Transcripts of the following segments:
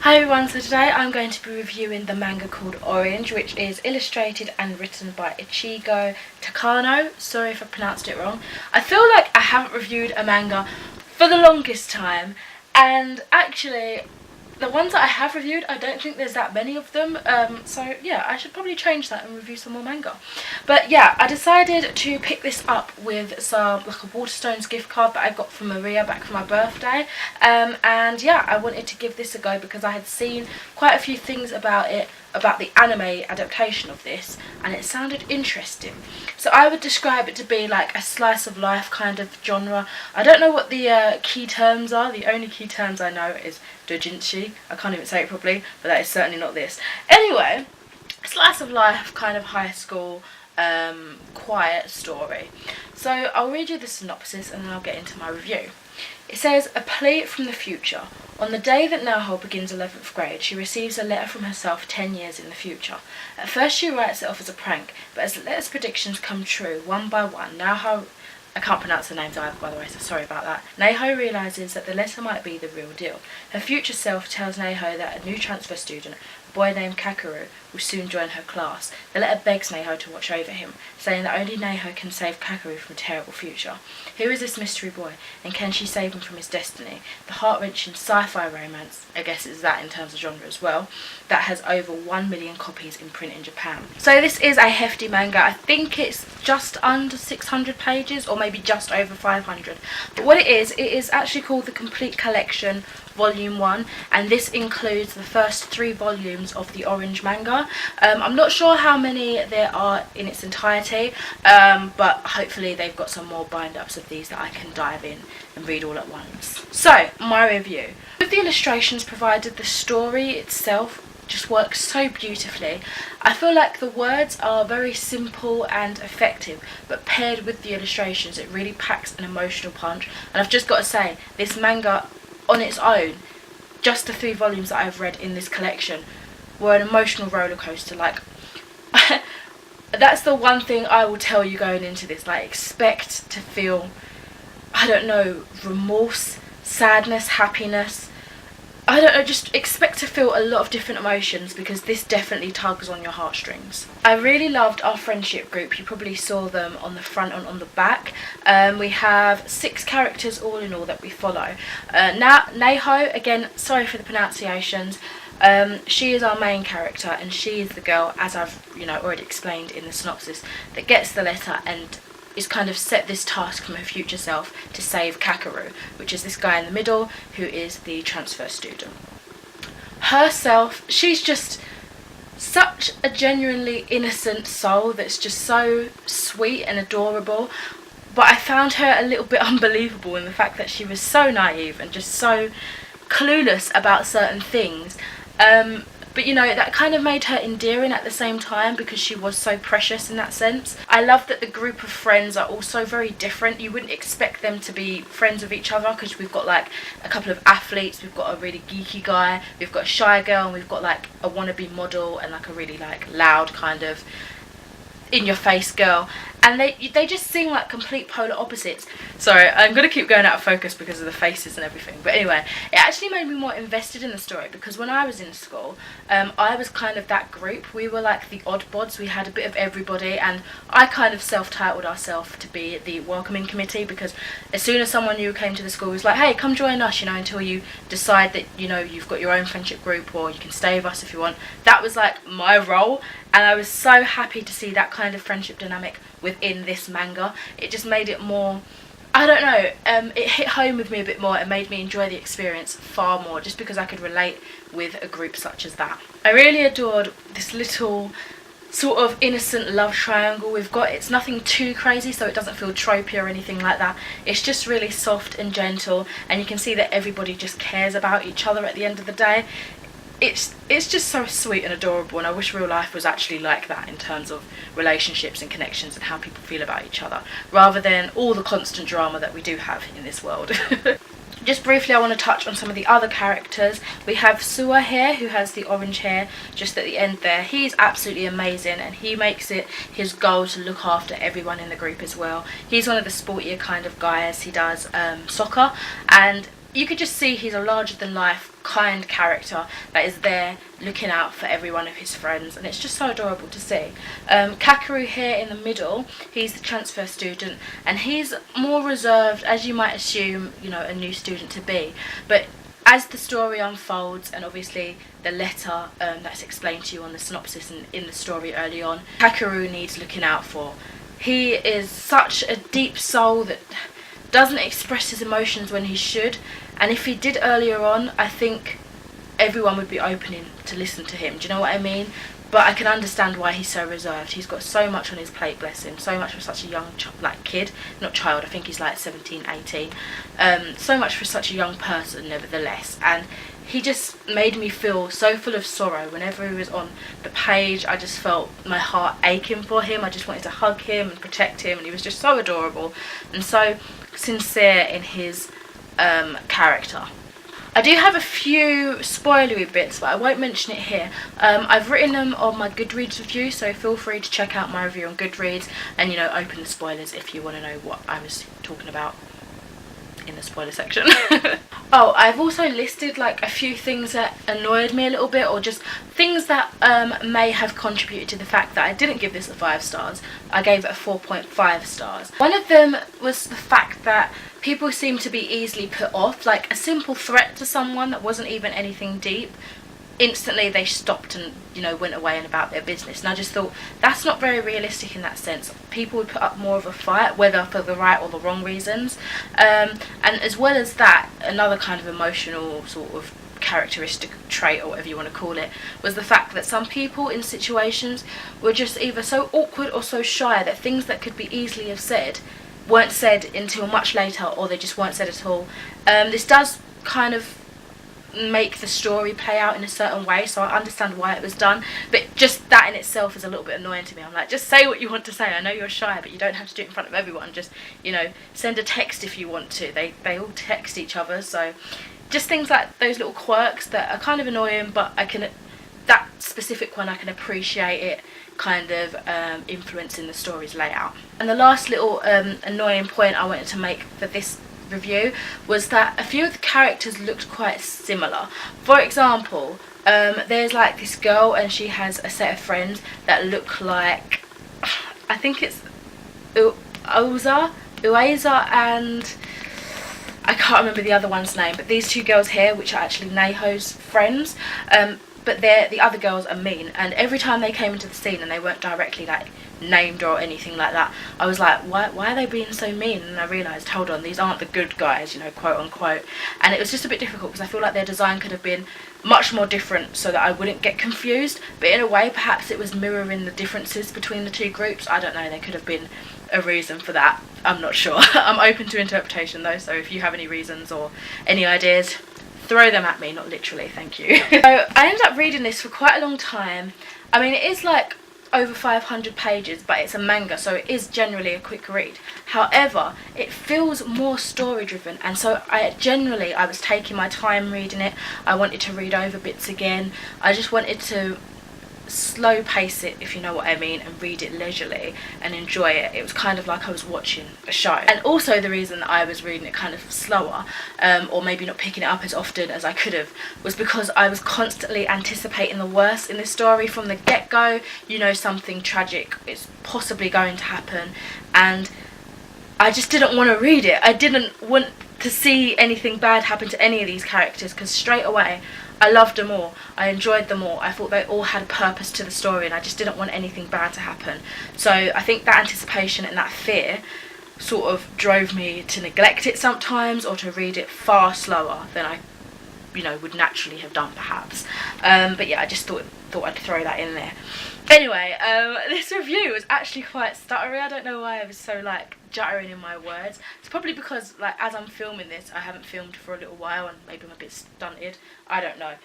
Hi everyone, so today I'm going to be reviewing the manga called Orange, which is illustrated and written by Ichigo Takano. Sorry if I pronounced it wrong. I feel like I haven't reviewed a manga for the longest time, and actually the ones that I have reviewed, I don't think there's that many of them, so yeah, I should probably change that and review some more manga. But yeah, I decided to pick this up with some, like a Waterstones gift card that I got from Maria back for my birthday, and yeah, I wanted to give this a go because I had seen quite a few things about it, about the anime adaptation of this, and it sounded interesting. So I would describe it to be like a slice of life kind of genre. I don't know what the key terms are. The only key terms I know is doujinshi. I can't even say it properly, but that is certainly not this. Anyway, slice of life kind of high school quiet story. So I'll read you the synopsis and then I'll get into my review. It says, a plea from the future. On the day that Naho begins 11th grade, she receives a letter from herself 10 years in the future. At first she writes it off as a prank, but as the letter's predictions come true, one by one, Naho, I can't pronounce the names either, by the way, so sorry about that. Naho realises that the letter might be the real deal. Her future self tells Naho that a new transfer student, a boy named Kakeru, will soon join her class. The letter begs Naho to watch over him, saying that only Naho can save Kakeru from a terrible future. Who is this mystery boy, and can she save him from his destiny? The heart-wrenching sci-fi romance, I guess it's that in terms of genre as well, that has over 1 million copies in print in Japan. So this is a hefty manga. I think it's just under 600 pages, or maybe just over 500. But what it is actually called the Complete Collection Volume 1, and this includes the first 3 volumes of the Orange manga. I'm not sure how many there are in its entirety, but hopefully they've got some more bind-ups of these that I can dive in and read all at once. So, my review. With the illustrations provided, the story itself just works so beautifully. I feel like the words are very simple and effective, but paired with the illustrations it really packs an emotional punch. And I've just got to say, this manga on its own, just the 3 volumes that I've read in this collection, were an emotional roller coaster. Like that's the one thing I will tell you going into this, like expect to feel, I don't know, remorse, sadness, happiness, I don't know, just expect to feel a lot of different emotions because this definitely tugs on your heartstrings. I really loved our friendship group. You probably saw them on the front and on the back. We have 6 characters all in all that we follow. Now, Naho, again, sorry for the pronunciations, she is our main character, and she is the girl, as I've already explained in the synopsis, that gets the letter and is kind of set this task from her future self to save Kakeru, which is this guy in the middle who is the transfer student. Herself, she's just such a genuinely innocent soul that's just so sweet and adorable, but I found her a little bit unbelievable in the fact that she was so naive and just so clueless about certain things. But that kind of made her endearing at the same time because she was so precious in that sense. I love that the group of friends are also very different. You wouldn't expect them to be friends with each other because we've got like a couple of athletes, we've got a really geeky guy, we've got a shy girl, and we've got like a wannabe model and like a really like loud kind of in-your-face girl, and they just seem like complete polar opposites. Sorry, I'm going to keep going out of focus because of the faces and everything, but anyway, it actually made me more invested in the story because when I was in school, I was kind of that group. We were like the odd bods, we had a bit of everybody, and I kind of self-titled ourselves to be the welcoming committee because as soon as someone new came to the school, it was like, hey, come join us, until you decide that, you've got your own friendship group or you can stay with us if you want. That was like my role, and I was so happy to see that kind of friendship dynamic within this manga. It just made it more, I don't know, it hit home with me a bit more and made me enjoy the experience far more just because I could relate with a group such as that. I really adored this little sort of innocent love triangle we've got. It's nothing too crazy, so it doesn't feel tropey or anything like that. It's just really soft and gentle, and you can see that everybody just cares about each other at the end of the day. It's just so sweet and adorable, and I wish real life was actually like that in terms of relationships and connections and how people feel about each other, rather than all the constant drama that we do have in this world. Just briefly, I want to touch on some of the other characters. We have Howdee-haie, who has the orange hair just at the end there. He's absolutely amazing, and he makes it his goal to look after everyone in the group as well. He's one of the sportier kind of guys. He does soccer, and you could just see he's a larger-than-life, kind character that is there looking out for every one of his friends, and it's just so adorable to see. Kakeru here in the middle, he's the transfer student, and he's more reserved, as you might assume, you know, a new student to be. But as the story unfolds, and obviously the letter that's explained to you on the synopsis and in the story early on, Kakeru needs looking out for. He is such a deep soul that doesn't express his emotions when he should, and if he did earlier on, I think everyone would be opening to listen to him. Do you know what I mean? But I can understand why he's so reserved. He's got so much on his plate, bless him. So much for such a young kid. Not child, I think he's like 17, 18. So much for such a young person, nevertheless. And he just made me feel so full of sorrow. Whenever he was on the page, I just felt my heart aching for him. I just wanted to hug him and protect him. And he was just so adorable and so sincere in his character. I do have a few spoilery bits, but I won't mention it here. I've written them on my Goodreads review, so feel free to check out my review on Goodreads and, you know, open the spoilers if you want to know what I was talking about in the spoiler section. Oh, I've also listed like a few things that annoyed me a little bit, or just things that may have contributed to the fact that I didn't give this a 5 stars. I gave it a 4.5 stars. One of them was the fact that people seem to be easily put off. Like a simple threat to someone that wasn't even anything deep, instantly they stopped and, you know, went away and about their business. And I just thought that's not very realistic in that sense. People would put up more of a fight, whether for the right or the wrong reasons. And as well as that, another kind of emotional sort of characteristic trait, or whatever you want to call it, was the fact that some people in situations were just either so awkward or so shy that things that could be easily have said weren't said until much later, or they just weren't said at all. This does kind of make the story play out in a certain way, so I understand why it was done, but just that in itself is a little bit annoying to me. I'm like, just say what you want to say. I know you're shy, but you don't have to do it in front of everyone. Just, you know, send a text if you want to. They all text each other, so just things like those little quirks that are kind of annoying, but that specific one, I can appreciate it kind of influencing the story's layout. And the last little annoying point I wanted to make for this review was that a few of the characters looked quite similar. For example, there's like this girl, and she has a set of friends that look like, I think it's Ueza, and I can't remember the other one's name, but these two girls here, which are actually Neho's friends, but the other girls are mean, and every time they came into the scene and they weren't directly like named or anything like that, I was like, why are they being so mean? And I realised, hold on, these aren't the good guys, you know, quote unquote. And it was just a bit difficult because I feel like their design could have been much more different so that I wouldn't get confused, but in a way perhaps it was mirroring the differences between the two groups. I don't know, there could have been a reason for that, I'm not sure. I'm open to interpretation though, so if you have any reasons or any ideas, throw them at me, not literally, thank you. So I ended up reading this for quite a long time. I mean, it is like over 500 pages, but it's a manga, so it is generally a quick read. However, it feels more story driven, and so I was taking my time reading it. I wanted to read over bits again. I just wanted to slow pace it, if you know what I mean, and read it leisurely and enjoy it. It was kind of like I was watching a show. And also the reason that I was reading it kind of slower, or maybe not picking it up as often as I could have, was because I was constantly anticipating the worst in this story from the get-go. You know, something tragic is possibly going to happen, and I just didn't want to read it. I didn't want to see anything bad happen to any of these characters, because straight away I loved them all, I enjoyed them all, I thought they all had a purpose to the story, and I just didn't want anything bad to happen. So I think that anticipation and that fear sort of drove me to neglect it sometimes, or to read it far slower than I, you know, would naturally have done perhaps. But yeah, I just thought I'd throw that in there. Anyway, this review was actually quite stuttery. I don't know why I was so like juttering in my words. It's probably because like as I'm filming this, I haven't filmed for a little while and maybe I'm a bit stunted. I don't know,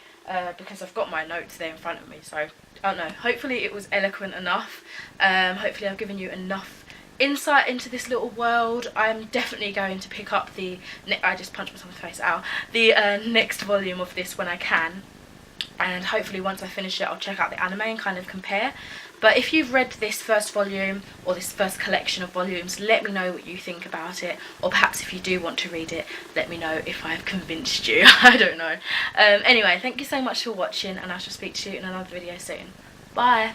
because I've got my notes there in front of me, so I don't know. Hopefully it was eloquent enough. Hopefully I've given you enough insight into this little world. I'm definitely going to pick up I just punched myself in the face, ow, the next volume of this when I can. And hopefully once I finish it, I'll check out the anime and kind of compare. But if you've read this first volume or this first collection of volumes, let me know what you think about it, or perhaps if you do want to read it, let me know if I've convinced you. I don't know. Anyway, thank you so much for watching, and I shall speak to you in another video soon. Bye.